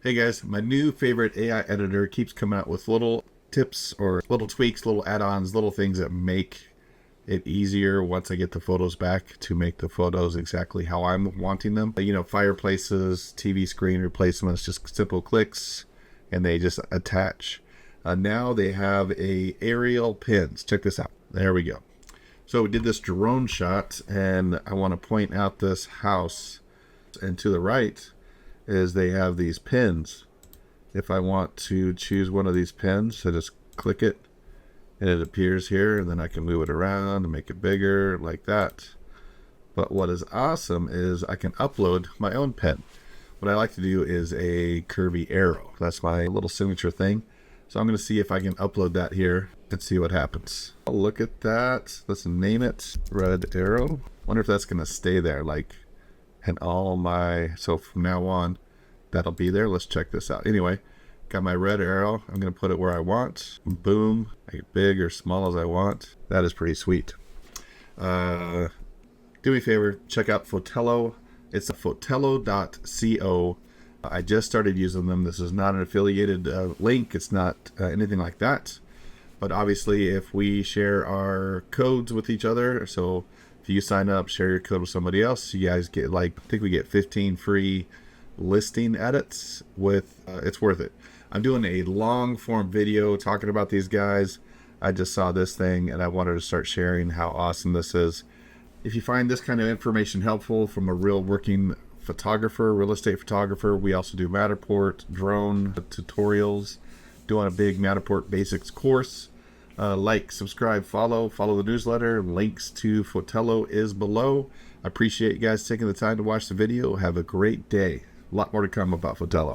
Hey guys, my new favorite AI editor keeps coming out with little tips or little tweaks, little add-ons, little things that make it easier once I get the photos back to make the photos exactly how I'm wanting them. You know, fireplaces, TV screen replacements, just simple clicks and they just attach. Now they have aerial pins. Check this out. There we go. So we did this drone shot and I want to point out this house, and to the right is they have these pins. If I want to choose one of these pins, I just click it and it appears here, and then I can move it around and make it bigger like that. But what is awesome is I can upload my own pin. What I like to do is a curvy arrow. That's my little signature thing. So I'm going to see if I can upload that here and see what happens. Look at that. Let's name it red arrow. Wonder if that's going to stay there, like, and all my, so from now on that'll be there. Let's check this out. Anyway, got my red arrow. I'm going to put it where I want. Boom. Make it big or small as I want. That is pretty sweet. Do me a favor, check out Fotello. It's fotello.co. I just started using them. This is not an affiliated link. It's not anything like that. But obviously, if we share our codes with each other, so if you sign up, share your code with somebody else, you guys get, like, I think we get 15 free listing edits with, it's worth it. I'm doing a long form video talking about these guys. I just saw this thing and I wanted to start sharing how awesome this is. If you find this kind of information helpful from a real working photographer, real estate photographer, we also do Matterport, drone tutorials, doing a big Matterport basics course. Like, subscribe, follow the newsletter. Links to Fotello is below. I appreciate you guys taking the time to watch the video. Have a great day. A lot more to come about Fotello.